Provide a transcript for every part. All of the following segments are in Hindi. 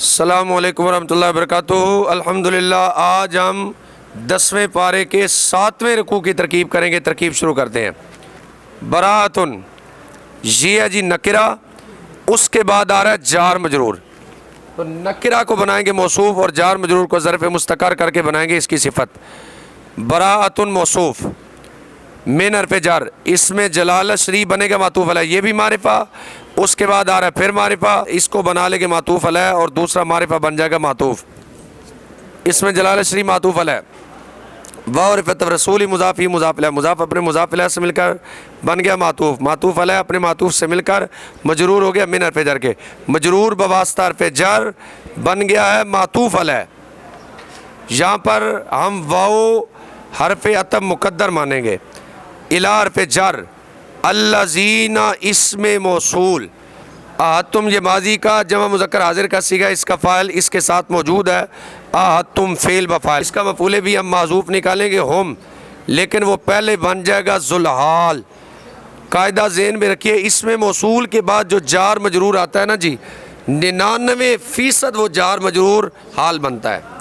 अस्सलामु अलैकुम वरहमतुल्लाहि वबरकातुहू। अल्हम्दुलिल्लाह, आज हम 10वें पारे के 7वें रुकू की तरकीब करेंगे। तरकीब शुरू करते हैं। बराअतुन, ये है जी नकिरा, उसके बाद आ रहा है जार मजरूर। तो नकिरा को बनाएंगे मौसूफ और जार मजरूर को ज़र्फ़ मुस्तकर करके बनाएंगे इसकी सिफत। बराअतुन मौसूफ मिन हर्फ़ जार, इसमें जलाल शरी बनेगा मातूफ़ अलैह, ये भी मारिफा। उसके बाद आ रहा है फिर मारिफा, इसको बना लेंगे मातूफ़ अलैह और दूसरा मारिफा बन जाएगा मातूफ़। इसमें जलाल शरी मातूफ़ अलैह वारिफत रसूली मुज़ाफ़ी मुज़ाफ़ अलैह, मुज़ाफ़ अपने मुज़ाफ़ अलैह से मिलकर बन गया मातूफ़। मातूफ़ अलैह अपने मातूफ़ से मिलकर मजरूर हो गया मिन हर्फ़ जार के। मजरूर बवास्ता हर्फ़ जार बन गया है मातूफ़ अलैह। यहाँ पर हम वाओ हर्फ़ अतब मुक़द्दर मानेंगे। इला हर्फ़ जार अल्लज़ीना इसमें मौसूल। तुम ये माजी का जमा मुज़क्कर हाजिर का सीगा, इसका फ़ाइल इसके साथ मौजूद है। तुम फ़ेल बफ़ाइल, इसका मफ़ूले भी हम माज़ूफ़ निकालेंगे हम, लेकिन वो पहले बन जाएगा ज़ुलहाल। कायदा ज़हन में रखिए, इसमें मौसूल के बाद जो जार मजरूर आता है ना जी, 99% वो जार मजरूर हाल बनता है।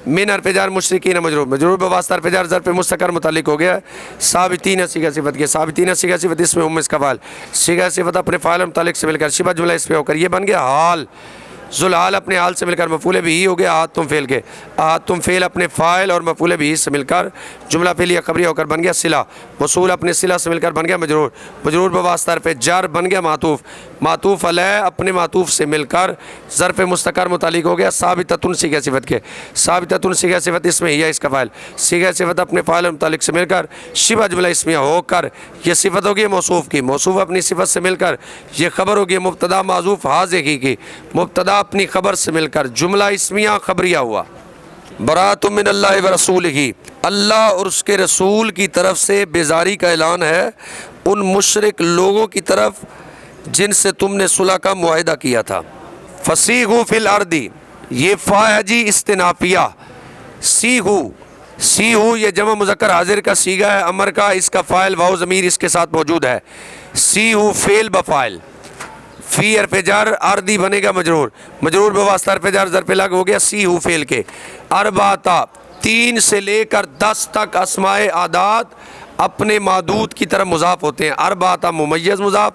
मिन हर्फ़ जार मुशरिकीन मजरूर, मजरूर बवास्ता हर्फ़ जार ज़र्फ़ मुस्तकर मुतालिक हो गया। साबितीन सीगा सिफत के, साबितीन सीगा सिफत इसमें उम्म इसका फ़ाइल, सीगा सिफत अपने फ़ाइल मुतालिक से मिलकर शिबा जुमला इस पे होकर ये बन गया हाल। ज़ुलहाल अपने हाल से मिलकर मफ़ूले भी हो गया तुम फ़ेल के। तुम फ़ेल अपने फ़ाइल और मफ़ूले भी से मिलकर जुमला फ़ेलिया ख़बरिया होकर बन गया सिला। वसूल अपने सिला से मिलकर बन गया मजरूर। मजरूर बवास्ता हर्फ़ जार बन गया मातूफ़। मातूफ़ अलैह अपने मातूफ़ से मिलकर ज़र्फ़ मुस्तकर मुतालिक हो गया साबिततुन सीगा सिफत के। साबिततुन सीगा सिफत इसमें हिया इसका फ़ाइल, सीगा सिफत अपने फ़ाइल और मुतालिक से मिलकर शिबा जुमला इसमें होकर यह सिफत होगी मौसूफ़ की। मौसूफ़ अपनी सिफत से मिलकर यह ख़बर होगी मुब्तदा माज़ूफ़ हाज़िक़ी की। मुब्तदा अपनी ख़बर से मिलकर जुमला इसमिया ख़बरिया हुआ। बराअतुम मिनल्लाहि व रसूलिही, अल्लाह और उसके रसूल की तरफ से बेजारी का ऐलान है उन मुशरिक लोगों की तरफ जिनसे तुमने सुलह का मुआहिदा किया था। फसीहू फिल अर्दी, ये फ़ा है जी इस्तिनाफिया। सीहू, सीहू ये जमा मुज़क्कर हाजिर का सीगा है अमर का, इसका फ़ाइल वाव ज़मीर इसके साथ मौजूद है। सीहू फ़ेल बफ़ाइल, फ़ी हर्फ़ जार अर्दी बनेगा मजरूर। मजरूर बवास्ता हर्फ़ जार ज़र्फ़ लग हो गया सी हु फ़ेल के। अरबाता 3 से लेकर 10 तक अस्माए आदात अपने मादूद की तरफ मुज़ाफ़ होते हैं। अरबाता मुमय्यज़ मुज़ाफ़,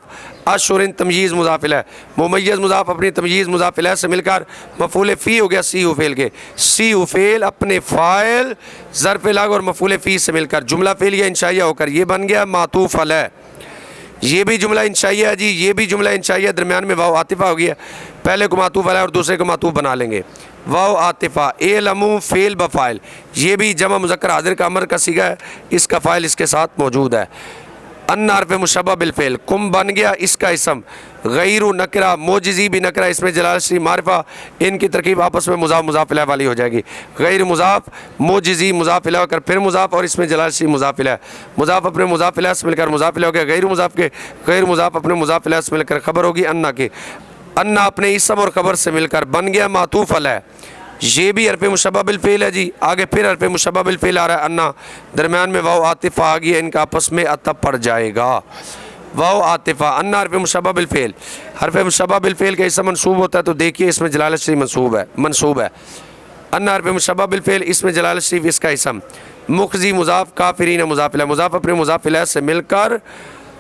अशुरिन तमयीज़ मुज़ाफ़ इलैह। मुमय्यज़ मुज़ाफ़ अपनी तमयीज़ मुज़ाफ़ इलैह से मिलकर मफ़ूल फ़ी हो गया सी हु फ़ेल के। सी हु फ़ेल अपने फ़ाइल ज़र्फ़ लग और मफ़ूल फ़ी से मिलकर जुमला फ़ेलिया इंशाइया होकर ये बन गया मातूफ़ अलैह। ये भी जुमला इंशाइया है जी, ये भी जुमला इंशाइया, दरमियान में वाव आतिफ़ा हो गया। पहले को मातूफ़ अलैह और दूसरे को मातूफ़ बना लेंगे। वाव आतिफ़ा एलमू फ़ेल बफ़ाइल, ये भी जमा मुज़क्कर हाजिर का अमर का सीगा है, इसका फ़ाइल इसके साथ मौजूद है। अन्ना हर्फ़ मुशब्बह बिल फ़ेल, कुम बन गया इसका इसम। गैरु नकरा मोजिज़ी भी नकरा, इसमें जलाल शरी मारिफा, इनकी तरकीब आपस में मुज़ाफ़ मुज़ाफ़ इलैह वाली हो जाएगी। गैर मुज़ाफ़ मोजिज़ी मुज़ाफ़ इलैह होकर फिर मुज़ाफ़ और इसमें जलाल शरी मुज़ाफ़ इलैह। मुज़ाफ़ अपने मुज़ाफ़ इलैह से मिलकर मुज़ाफ़ इलैह हो गया। गैर मुज़ाफ़ के गैर मुज़ाफ़ अपने मुज़ाफ़ इलैह से मिलकर ख़बर होगी अन्ना की। अन्ना अपने इसम और ख़बर से मिलकर बन गया मातूफ़ अलैह। ये भी हर्फ़ मुशब्बह बिल फ़ेल है जी। आगे फिर हर्फ़ मुशब्बह बिल फ़ेल आ रहा है अन्ना, दरमियान में वाव आतिफ़ा आ गया, इनका आपस में अतब पड़ जाएगा। वाव आतिफ़ा अन्ना हर्फ़ मुशब्बह बिल फ़ेल, हर्फ़ मुशब्बह बिल फ़ेल का इसम मनसूब होता है तो देखिए इसमें जलाल शरीफ मनसूब है। अन्ना हर्फ़ मुशब्बह बिल फ़ेल, इसमें जलाल शरीफ इसका इसम। मुख़ज़ी मुज़ाफ़ काफ़िरीन मुज़ाफ़ इलैह, मुज़ाफ़ अपने मुज़ाफ़ इलैह से मिलकर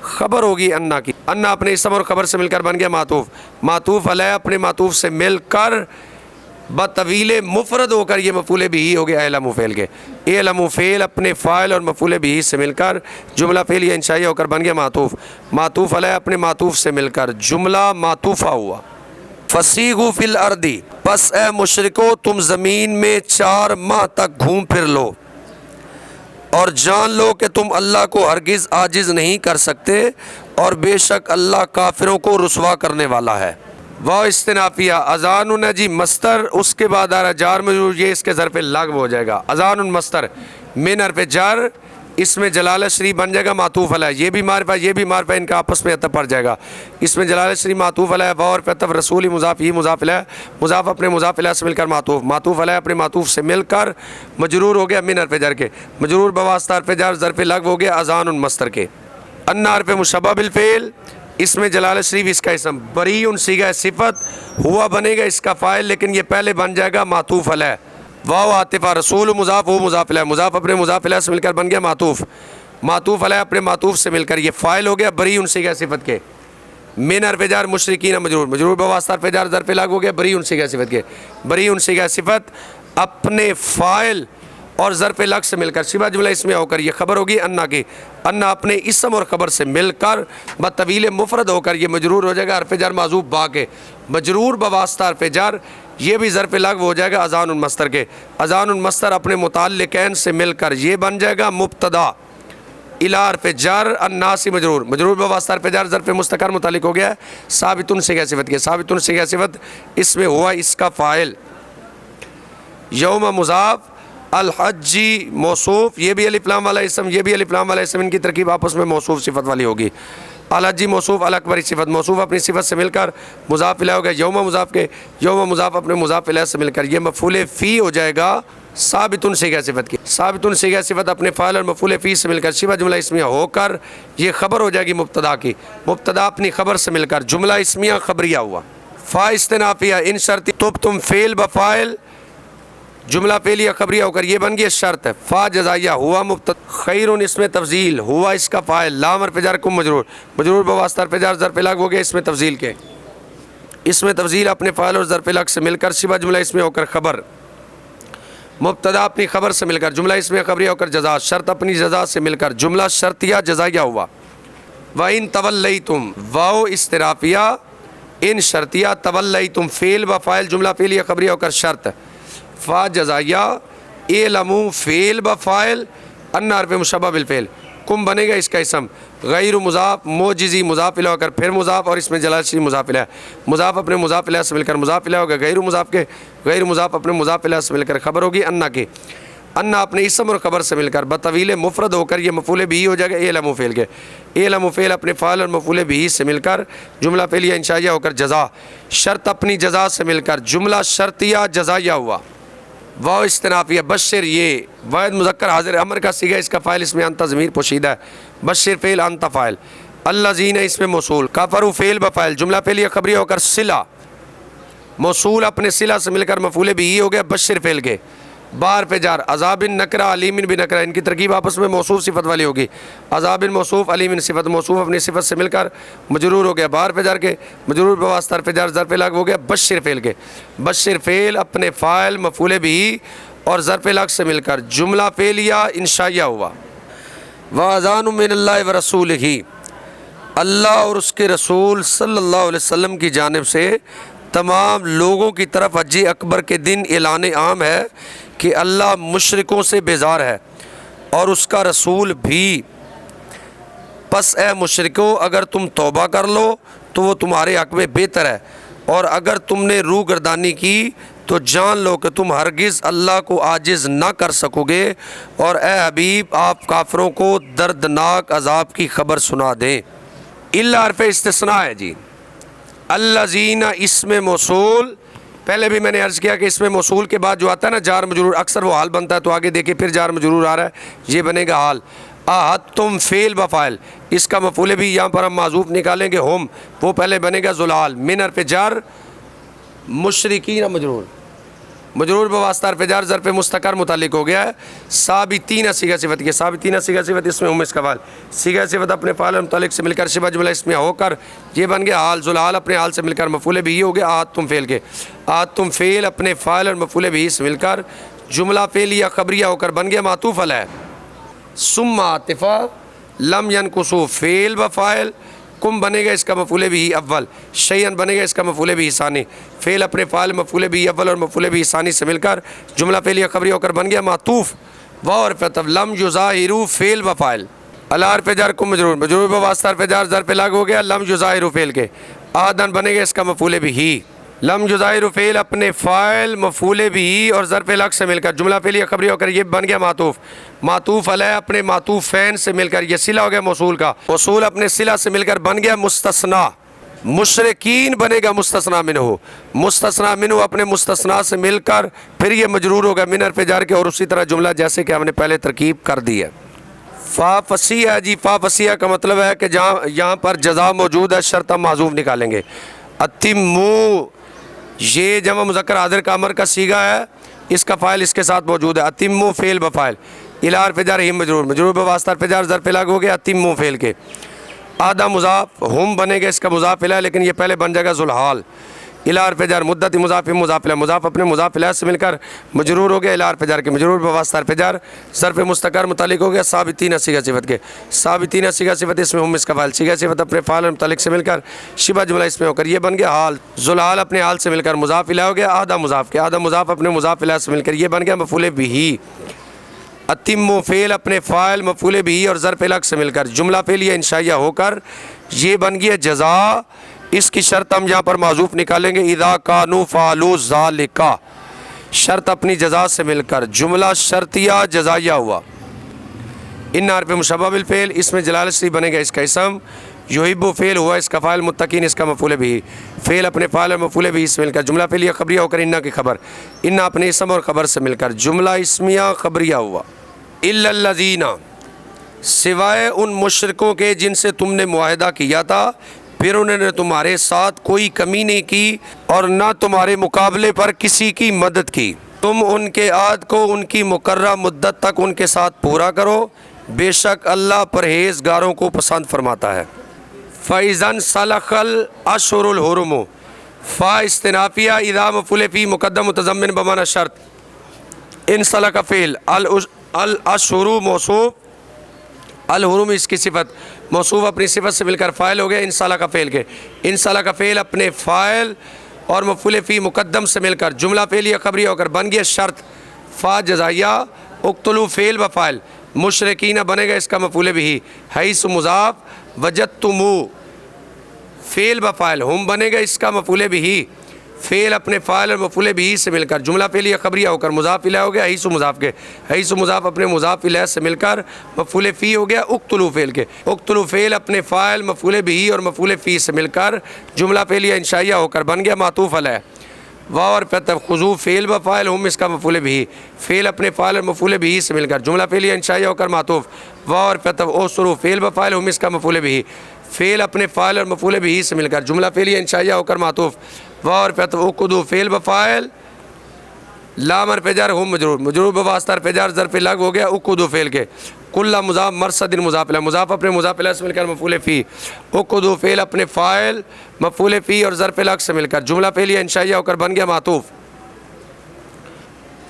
ख़बर होगी अन्ना की। अन्ना अपने इसम और ख़बर से मिलकर बन गया मातूफ़। मातूफ़ अलैह अपने मातूफ़ से मिलकर बतवीले मुफरद होकर ये मफ़ूले भी हो गया एलमू फ़ेल के। एलमू फ़ेल अपने फ़ाइल और मफ़ूले भी से मिलकर जुमला फ़ेल या इंशाइया होकर बन गया मातूफ़। मातूफ़ अलैह अपने मातूफ़ से मिलकर जुमला मातूफ़ा हुआ। फसीहू फ़िल अर्दी, बस ए मुशरिको तुम ज़मीन में 4 माह तक घूम फिर लो और जान लो कि तुम अल्लाह को हरगिज़ आजिज़ नहीं कर सकते और बेशक अल्लाह काफिरों को रुसवा करने वाला है। वाह इस्तिनाफिया अज़ानुन जी मस्तर, उसके बाद आ रहा जार मजरूर, ये इसके ज़र्फ़ लागब हो जाएगा। अज़ानुन मस्तर मिन हर्फ़ जार, इसमें जलाल शरी बन जाएगा मातूफ़ अलैह। ये भी मारिफा ये भी मारिफा, इनका आपस में अतब पड़ जाएगा। इसमें जलाल शरी मातूफ़ अलैह वाव और अतब रसूली मुज़ाफ़ ही मुज़ाफ़ इलैह। मुज़ाफ़ अपने मुज़ाफ़ इलैह से मिलकर मातूफ़। मातूफ़ अलैह अपने मातूफ़ से मिलकर मजरूर हो गया मिन हर्फ़ जार के। मजरूर बवास्ता हर्फ़ जार ज़र्फ़ लागब हो गया अज़ानुन मस्तर के। अन्ना हर्फ़ मुशब्बह बिल फ़ेल, इसमें जलाल शरीफ इसका इसम, बरी उन सीगा सिफत, हुआ बनेगा इसका फ़ाइल, लेकिन ये पहले बन जाएगा मातूफ़ अलैह। वाव आतिफ़ा, रसूल मुज़ाफ़ हो मुज़ाफ़ अलैह, मुज़ाफ़ अपने मुज़ाफ़ अलैह से मिलकर बन गया मातूफ़, मातूफ़ अलैह अपने मातूफ़ से मिलकर ये फ़ाइल हो गया बरी उन सीगा सिफत के। मिन हरफ़ जार मुशरिकीन मजरूर, मजरूर बवास्ता हरफ़ जार ज़र्फ़ लाग हो गया बरी उन सीगा सिफत के। बरी उन सीगा सिफत अपने फ़ाइल और ज़र्फ़ लग से मिलकर शिबा जुमला इसमें होकर ये ख़बर होगी अन्ना की। अन्ना अपने इसम और ख़बर से मिलकर बतवील मुफरद होकर ये मजरूर हो जाएगा हरफ़ जार माज़ूफ़ बा के। मजरूर बवास्ता हरफ़ जार ये भी ज़र्फ़ लग हो जाएगा अज़ान उन मस्तर के। अज़ान उन मस्तर अपने मुताल्लिक़ैन से मिलकर ये बन जाएगा मुब्तदा इला हरफ़ जार अन्नासी मजरूर, मजरूर बवास्ता हरफ़ जार ज़र्फ़ मुस्तकर मुतालिक हो गया है साबितुन सिगा सिफत के। साबितुन सिगा सिफत इसमें हुआ इसका फ़ाइल। यौम मुज़ाफ़ अल हज्जी मौसूफ़, ये भी अलिफ़ लाम वाला इसम, ये भी अलिफ़ लाम वाला इसम, इनकी तरकीब आपस में मौसूफ़ सिफ़त वाली होगी। अल हज्जी मौसूफ़ अल अकबरी सिफ़त, मौसूफ़ अपनी सिफ़त से मिलकर मुज़ाफ़ इलैह हो गया यौम मुज़ाफ़ के। यौम मुज़ाफ़ अपने मुज़ाफ़ इलैह से मिलकर ये मफ़ूल फ़ी हो जाएगा साबितुन सिगा सिफ़त की। साबितुन सिगा सिफ़त अपने फ़ाइल और मफ़ूल फ़ी से मिलकर शिबा जुमला इसमिया होकर ये ख़बर हो जाएगी मुब्तदा की। मुब्तदा अपनी ख़बर से मिलकर जुमला इसमिया ख़बरिया हुआ। फ़ा इस्तिनाफ़िया इन शर्ती तुब तुम फ़ेल बफ़ाइल जुमला फ़ेलिया ख़बरिया होकर ये बन गया शर्त है। फ़ा जज़ाइया हुआ मुब्तदा, खैरुन इसमें तफ़ज़ील, हुआ इसका फ़ाइल, लाम हरफ़ जार कुम मजरूर, मजरूर बवास्ता हरफ़ जार ज़र्फ़ लग हो गया इसमें तफ़ज़ील के। इसमें तफ़ज़ील अपने फ़ाइल और ज़र्फ़ लग से मिलकर शिबा जुमला इसमें होकर ख़बर, मुब्तदा अपनी ख़बर से मिलकर जुमला इसमें ख़बरिया होकर जज़ा, शर्त अपनी जज़ा से मिलकर जुमला शर्तिया जज़ाइया हुआ। व इन तवल्लैतुम वाओ इस्तिराफ़िया इन शर्तिया तवल्लैतुम फ़ेल व फ़ाइल जुमला फ़ेलिया ख़बरिया होकर शर्त। फ़ा जज़ाइया एलमू फ़ेल ब फ़ाइल अन्ना हरफ़ मुशब्बह बिल फ़ेल, कुम बनेगा इसका इसम, गैर मुज़ाफ़ मोजिज़ी मुज़ाफ़ इलैह होकर फिर मुज़ाफ़ और इसमें जलाल शरीफ मुज़ाफ़ इलैह, मुज़ाफ़ अपने मुज़ाफ़ इलैह से मिलकर मुज़ाफ़ इलैह होगा गैर मुज़ाफ़ के। गैर मुज़ाफ़ अपने मुज़ाफ़ इलैह से मिलकर ख़बर होगी अन्ना की। अन्ना अपने इसम और ख़बर से मिलकर बतवील मुफरद होकर ये मफ़ूल बिही हो जाएगा एलमू फ़ेल के। एलमू फ़ेल अपने फ़ाइल और मफ़ूल बिही से मिलकर जुमला फ़ेलिया इंशाइया होकर जज़ा, शर्त अपनी जज़ा से मिलकर जुमला शर्तिया जज़ाइया हुआ। वाव इस्तिनाफ़िया बशर ये वाहिद मुज़क्कर हाज़िर अमर का सीगा इसका फ़ाइल इसमें अंता ज़मीर पोशीदा है। बशर फ़ेल अंता फ़ाइल, अल्लज़ीना इसमें मौसूल, काफ़रू फ़ेल बफ़ाइल जुमला फ़ेलिया ख़बरिया होकर सिला, मौसूल अपने सिला से मिलकर मफ़ूल बिही हो गया बशर फ़ेल के। बार पे जार अज़ाबिन नकरा अलीमिन बिन नकरा, इनकी तरकीब आपस में मौसूफ़ सिफ़त वाली होगी। अज़ाबिन मौसूफ़ अलीमिन सिफ़त, मौसूफ़ अपनी सिफ़त से मिलकर मजरूर हो गया बार पे जार के, मजरूर बवास्ता हरफ़ जार ज़र्फ़ लग हो गया बशर फ़ेल के। बशर फ़ेल अपने फ़ाइल मफ़ूल बिही और ज़र्फ़ लग से मिलकर जुमला फ़ेलिया इंशाइया हुआ। व अज़ान मिनल्लाहि व रसूलिही, अल्लाह और उसके रसूल सल्लल्लाहु अलैहि वसल्लम की जानिब से तमाम लोगों की तरफ हज अकबर के दिन ऐलान आम है कि अल्लाह मुशरिकों से बेजार है और उसका रसूल भी। पस ए मुशरिकों अगर तुम तौबा कर लो तो वो तुम्हारे हक़ में बेहतर है, और अगर तुमने रूह गर्दानी की तो जान लो कि तुम हरगिज़ अल्लाह को आजिज़ ना कर सकोगे। और ए हबीब आप काफ़रों को दर्दनाक अज़ाब की ख़बर सुना दें। इल्ला हरफ़ इस्तिस्ना है जी। अल्लज़ीना इसमें मौसूल, पहले भी मैंने अर्ज़ किया कि इसमें मौसूल के बाद जो आता है ना जार मजरूर, अक्सर वो हाल बनता है, तो आगे देखिए फिर जार मजरूर आ रहा है, ये बनेगा हाल। आहद तुम फ़ेल बफ़ाइल, इसका मफ़ूल भी यहाँ पर हम माज़ूफ़ निकालेंगे हम, वो पहले बनेगा ज़ुलाल मिन हरफ़ जार मुशरिकीन मजरूर, मजरूर बवास्ता हरफ़ जार ज़र्फ़ मुस्तकर मुतालिक हो गया है साबितीना सीगा सिफ़त के। साबितीना सीगा सिफ़त इसमें उम इसका फ़ाइल, सीगा सिफ़त अपने फ़ाइल और मुतालिक से मिलकर शिबा जुमला इसमें होकर ये बन गया हाल। ज़ुलाल अपने हाल से मिलकर मफ़ूल बिही हो गया आहद तुम फ़ेल के। आहद तुम फ़ेल अपने फ़ाइल और मफ़ूल बिही से मिलकर जुमला फ़ेलिया ख़बरिया होकर बन गया मातूफ़ अलैह। सुम्मा आतिफ़ा लम यनकुसू फ़ेल बफ़ाइल, कुम बनेगा इसका मफ़ूल बिही अव्वल, शैयन बनेगा इसका मफ़ूल बिही सानी। फ़ेल अपने फ़ाइल मफ़ूल बिही अव्वल और मफ़ूल बिही सानी से मिलकर जुमला फ़ेलिया ख़बरिया होकर बन गया मातूफ़। वाव हरफ़ अतफ़ लम युज़ाहिरू फ़ेल बफ़ाइल, अला हरफ़ जार कुम मजरूर, मजरूर बवास्ता हरफ़ जार ज़र्फ़ लग हो गया लम युज़ाहिरू फ़ेल के। आदन बनेगा इसका मफ़ूल बिही, लम युज़ाहिरू फ़ेल अपने फ़ाइल मफ़ूल बिही और ज़र्फ़ लग से मिलकर जुमला फ़ेलिया ख़बरिया होकर ये बन गया मातूफ़। मातूफ़ अलैह अपने मातूफ़ैन से मिलकर ये सिला हो गया मौसूल का, मौसूल अपने सिला से मिलकर बन गया मुस्तस्ना। मुशरिकीन बनेगा मुस्तस्ना मिन्हु, मुस्तस्ना मिन्हु अपने मुस्तस्ना से मिलकर फिर ये मजरूर होगा मिन हरफ़ जार के, और उसी तरह जुमला जैसे कि हमने पहले तरकीब कर दी है। फ़ा फसिया जी, फ़ा फसिया का मतलब है कि जहाँ यहाँ पर जज़ा मौजूद है, शर्त हम माज़ूफ निकालेंगे। अतिम्मू, ये जमा मुज़क्कर हाज़िर का अमर का सीगा है, इसका फ़ाइल इसके साथ मौजूद है। अतिम्मू फ़ेल बफ़ाइल, इला हर्फ़ जार हिम मजरूर, मजरूर बवास्ता हर्फ़ जार ज़र्फ़ लाग हो गया अतिम्मू फ़ेल के। आधा मुज़ाफ़ हम बनेगा, इसका मुज़ाफ़ इला, लेकिन ये पहले बन जाएगा ज़ुलहाल। इला हर्फ़ जार मुद्दत मुज़ाफ़ मुज़ाफ़ इला, मुज़ाफ़ अपने मुज़ाफ़ इला से मिलकर मजरूर हो गया। इला हर्फ़ जार के मजरूर बवास्ता हर्फ़ जार ज़र्फ़ मुस्तक़र मुतालिक हो गया साबितीन सीगा सिफ़त के। साबितीन सीगा सिफ़त इसमें हम इसका फ़ाइल, सीगा सिफ़त अपने फ़ाइल मुतालिक से मिलकर शिबा जुमला इसमें होकर ये बन गया हाल। ज़ुलहाल अपने हाल से मिलकर मुज़ाफ़ इला हो गया। आधा मुज़ाफ़ के, आधा मुज़ाफ़ अपने मुज़ाफ़ इला से मिलकर ये बन गया मफ़ूल बिही। अतिम्मु फ़ेल अपने फ़ाइल मफ़ूल बिही और ज़र्फ़ अलग से मिलकर जुमला फ़ेलिया इंशाइया होकर ये बन गया जज़ा। इसकी शर्त हम यहाँ पर माज़ूफ़ निकालेंगे, इज़ा कानू फ़ालू ज़ालिका, शर्त अपनी जज़ा से मिलकर जुमला शर्तिया जज़ाइया हुआ। इन हर्फ़ मुशब्बह बिल फ़ेल, इसमें जलाल से बनेगा इसका इसम। युहिब्बु फ़ेल हुआ इसका फ़ाइल, मुत्तकीन इसका मफ़ूल बिही। फ़ेल अपने फ़ाइल और मफ़ूल बिही से मिलकर जुमला फ़ेलिया ख़बरिया होकर इन्ना की ख़बर, इन्ना अपने इसम और ख़बर से मिलकर जुमला इस्मिया ख़बरिया हुआ। इल्लल्लज़ीना, सिवाय उन मुशरिकों के जिनसे तुमने मुआहिदा किया था, फिर उन्होंने तुम्हारे साथ कोई कमी नहीं की और ना तुम्हारे मुकाबले पर किसी की मदद की। तुम उनके आद को उनकी मुकर्रर मुद्दत तक उनके साथ पूरा करो, बेशक अल्लाह परहेज़गारों को पसंद फरमाता है। फ़ैज़न सलखल अशहुरुल हुरुम, फ़ा इस्तिनाफिया इज़ा मफ़ूल फ़ी मुक़द्दम मुतज़म्मिन बमाना शर्त। इन सलख फ़ेल, अल अशहुरु मौसूफ़, अल हुरुम इसकी सिफ़त, मौसूफ़ अपनी सिफ़त से मिलकर फ़ाइल हो गया। इन साला का फ़ेल के, इन साला का फ़ेल अपने फ़ाइल और मफ़ूल फ़ी मुक़द्दम से मिलकर जुमला फ़ेलिया ख़बरिया होकर बन गया शर्त। फ़ा जज़ाइया, उक़्तुलू फ़ेल व फ़ाइल, मुशरिकीना बनेगा इसका मफ़ूल बिही। हैसु मुज़ाफ़, वजदतुमू फ़ेल व फ़ाइल, हम बनेगा इसका मफ़ूल बिही। फ़ेल अपने फ़ाइल और मफ़ूल बिही से मिलकर जुमला फ़ेलिया ख़बरिया होकर मुज़ाफ़ इला हो गया। हैसु मुज़ाफ़ के, हैसु मुज़ाफ़ अपने मुज़ाफ़ इला से मिलकर मफ़ूल फ़ी हो गया। उक़्तुलू फ़ेल के, उक़्तुलू फ़ेल अपने फ़ाइल मफ़ूल बिही और मफ़ूल फ़ी से मिलकर जुमला फ़ेलिया इंशाइया होकर बन गया मातूफ़ अलैह। वाव और तब खुज़ू फ़ेल व फ़ाइल हम इसका मफ़ूल बिही। फ़ेल अपने फ़ाइल और मफ़ूल बिही से मिलकर जुमला फ़ेलिया इंशाइया होकर मातूफ़। वाव और तब ओसरू फ़ेल व फ़ाइल हम इसका मफ़ूल बिही। फ़ेल अपने फ़ाइल और मफ़ूल बिही से मिलकर जुमला फ़ेलिया इंशाइया होकर मातूफ़। वाव और तब उक़ुदू फ़ेल व फ़ाइल, लाम हर्फ़ जार हम मजरूर, मजरूर बवास्ता हर्फ़ जार ज़र्फ़ लग हो गया। उक़ुदू फ़ेल के, कुल्ला मुज़ाफ़ मरसदिन मुज़ाफ़ इला, मुज़ाफ़ अपने मुज़ाफ़ इला से मिलकर मफ़ूल फ़ी। उक़ुदू फ़ेल अपने फ़ाइल मफ़ूल फ़ी और ज़र्फ़ लग से मिलकर जुमला फ़ेलिया इंशाइया होकर बन गया मातूफ़।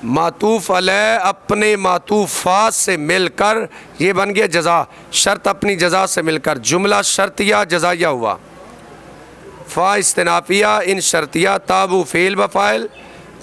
मातूफ़ अलैह अपने मातूफ़ात से मिलकर ये बन गया जज़ा। शर्त अपनी जज़ा से मिलकर जुमला शर्तिया जज़ाइया हुआ। फ़ा इस्तिनाफिया, इन शर्तिया, ताबू फ़ेल व फ़ाइल,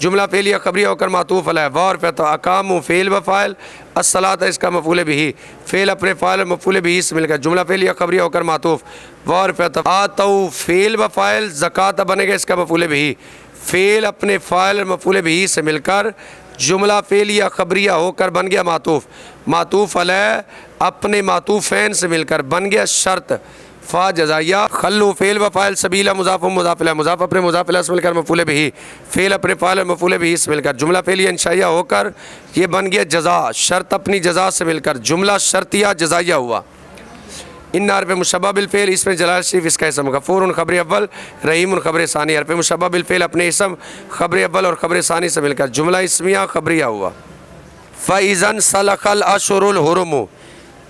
जुमला फ़ेलिया ख़बरिया होकर मातूफ़ अलैह। वार फ़ अकामू फ़ेल व फ़ाइल, अस्सलात इसका मफ़ूल बिही। फ़ेल अपने फ़ाइल और मफ़ूल बिही से मिलकर जुमला फ़ेलिया ख़बरिया होकर मातूफ़। वार फ़ आतऊ फ़ेल व फ़ाइल, ज़कात बनेगा इसका मफ़ूल बिही। फ़ेल अपने फ़ाइल और मफ़ूल बिही से मिलकर जुमला फ़ेलिया ख़बरिया होकर बन गया मातूफ़। मातूफ़ अलैह अपने मातूफ़ैन से मिलकर बन गया शर्त। फ़ा जज़ाइया, खल्लू फ़ेल व फ़ाइल सबीला मुज़ाफ़ मुज़ाफ़ इला, मुज़ाफ़ अपने मुज़ाफ़ इला से मिलकर मफ़ूल बिही। फ़ेल अपने फ़ाइल और मफ़ूल बिही से मिलकर जुमला फ़ेलिया इंशाइया होकर ये बन गया जज़ा। शर्त अपनी जज़ा से मिलकर जुमला शर्तिया जज़ाइया हुआ। इन हर्फ़ मुशब्बह बिल फ़ेल, इसमें जलाल शरीफ इसका इसम। गफ़ूरुन ख़बर अव्वल, रहीमुन ख़बर सानी। हर्फ़ मुशब्बह बिल फ़ेल अपने इसम ख़बर अव्वल और ख़बर सानी से मिलकर जुमला इस्मिया ख़बरिया हुआ। फ़इज़न सलखल अशहुरुल हुरुम,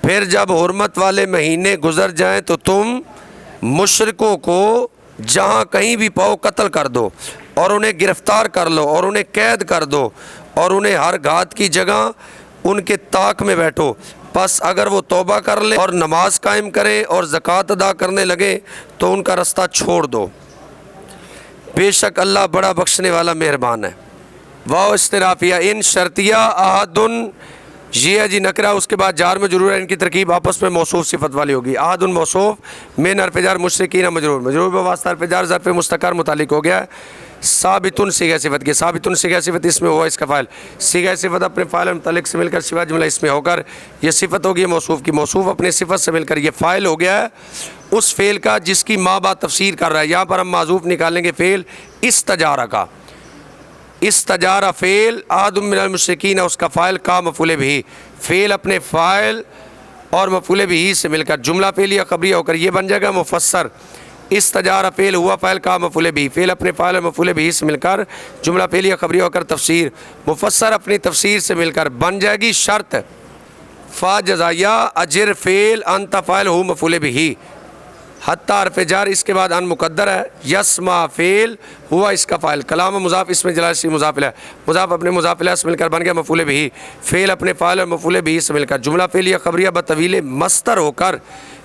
फिर जब हुर्मत वाले महीने गुज़र जाएँ तो तुम मुशरिकों को जहाँ कहीं भी पाओ कत्ल कर दो और उन्हें गिरफ़्तार कर लो और उन्हें कैद कर दो और उन्हें हर घात की जगह उनके ताक में बैठो। बस अगर वो तौबा कर ले और नमाज कायम करे और ज़कात अदा करने लगे तो उनका रास्ता छोड़ दो, बेशक अल्लाह बड़ा बख्शने वाला मेहरबान है। वाव इस्तिराफिया, इन शर्तिया अहदुन, ये है जी नकरा, उसके बाद जार में जरूर है, इनकी तरकीब आपस में मौसूफ सिफत वाली होगी। अहदुन मौसूफ में हर्फ़ जार मुशरिकीन मजरूर, मजरूर बवास्ता हर्फ़ जार ज़र्फ़ मुस्तक़र मुतालिक हो गया। साबितुन सीगा सिफत के, साबितुन सीगा सिफत इसमें हुआ इसका फ़ाइल। सीगा सिफत अपने फ़ाइल मुतालिक से मिलकर सिवा जुमला इसमें होकर ये सिफत होगी मौसूफ़ की। मौसूफ़ अपने सिफत से मिलकर ये फ़ाइल हो गया है उस फ़ेल का जिसकी माँ बाप तफसीर कर रहा है। यहाँ पर हम माज़ूफ़ निकालेंगे फ़ेल इस्तजारा का। इस्तजारा फ़ेल, अहदुम मिनल मुशरिकीन उसका फ़ाइल का मफ़ूल बिही। फ़ेल अपने फ़ाइल और मफूल बिही से मिलकर जुमला फ़ेलिया ख़बरिया होकर ये बन जाएगा मुफस्सर। इस्तजारा फ़ेल हुआ फ़ैल का मफूल बिही, फ़ेल अपने फ़ाइल और मफूल बिही से मिलकर जुमला फ़ेलिया ख़बरिया होकर तफसीर। मुफस्सर अपनी तफसीर से मिलकर बन जाएगी शर्त। फ़ा जज़ाया अजर फ़ेल अंत फ़ाइल हु मफूल बिही। हत्ता हर्फ जार इसके बाद अन मुक़द्दर है। यस्मा फ़ेल हुआ इसका फ़ाइल। कलाम मुज़ाफ़ इसमें जलासी मुज़ाफ़ इलैह, मुज़ाफ़ अपने मुज़ाफ़ इलैह से मिलकर बन गया मफूल बिही। फ़ेल अपने फ़ाइल और मफूल बिही से मिलकर जुमला फ़ेलिया ख़बरिया बतवील मस्तर होकर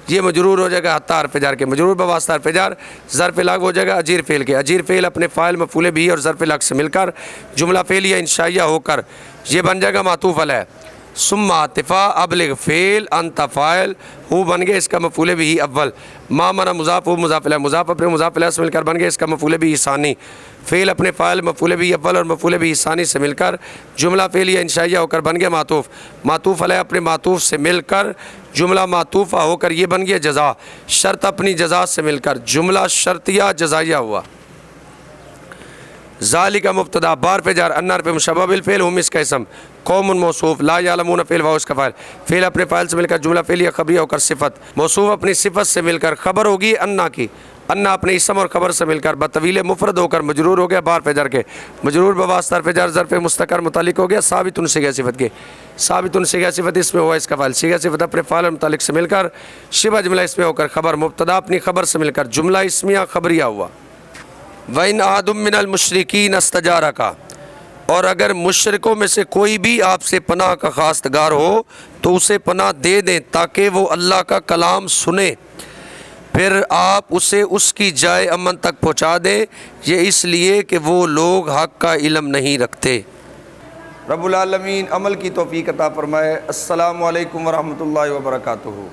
ये मजरूर हो जाएगा हत्ता हर्फ जार के। मजरूर बवास्ता हर्फ जार ज़र्फ़ लाग हो जाएगा अजीर फ़ेल के। अजीर फ़ेल अपने फ़ाइल मफूल बिही और ज़र्फ़ लाग से मिलकर जुमला फ़ेलिया इंशाइया होकर ये बन जाएगा मातूफ़ अलैह। सुम्मा आतिफ़ा अबलिग फ़ेल अंत फ़ाइल हु बन गया इसका मफूल बिही अव्वल। मा मना मुज़ाफ़ हु मुज़ाफ़ इलैह, मुज़ाफ़ अपने मुज़ाफ़ इलैह से मिलकर बन गया इसका मफूल बिही सानी। फ़ेल अपने फ़ाइल मफूल बिही अव्वल और मफूल बिही सानी से मिलकर जुमला फ़ेलिया इंशाइया होकर बन गया मातूफ़। मातूफ़ अलैह अपने मातूफ़ से मिलकर जुमला मातूफ़ा होकर ये बन गया जज़ा। शर्त अपनी जज़ा से मिलकर जुमला शर्तिया जज़ाइया हुआ। ज़ालिका मुब्तदा बार पे जार अन्नार पे मुशब्बह बिल फ़ेल हुम इसका इसम। कौमुन मौसूफ ला यालमून फ़ेल वाओ इसका फ़ाइल। फ़ेल अपने फ़ाइल से मिलकर जुमला फ़ेलिया ख़बरिया होकर सिफ़त। मौसूफ अपनी सिफ़त से मिलकर ख़बर होगी अन्ना की। अन्ना अपने इसम और ख़बर से मिलकर बतवील मुफ़रद होकर मजरूर हो गया बार पे जार के। मजरूर बवास्ता हर्फ़ जार ज़र्फ़ मुस्तक़र मुतालिक हो गया साबितुन सिगा सिफ़त के। साबितुन सिगा सिफ़त इसमें हुआ इसका फ़ाइल। सिगा सिफ़त अपने फ़ाइल और मुतालिक से मिलकर शिबा जुमला इसमें होकर ख़बर। मुब्तदा अपनी ख़बर से मिलकर जुमला इस्मिया ख़बरिया हुआ। वइन आदम मिनल मुशरिकीन अस्तजारा का, और अगर मुशरिकों में से कोई भी आपसे पनाह का खास्तगार हो तो उसे पनाह दे दें ताकि वो अल्लाह का कलाम सुने, फिर आप उसे उसकी जाए अमन तक पहुँचा दें, ये इसलिए कि वो लोग हक़ का इल्म नहीं रखते। रब्बुल आलमीन अमल की तौफ़ीक़ अता फ़रमाए। अस्सलामु अलैकुम व रहमतुल्लाहि व बरकातुहू।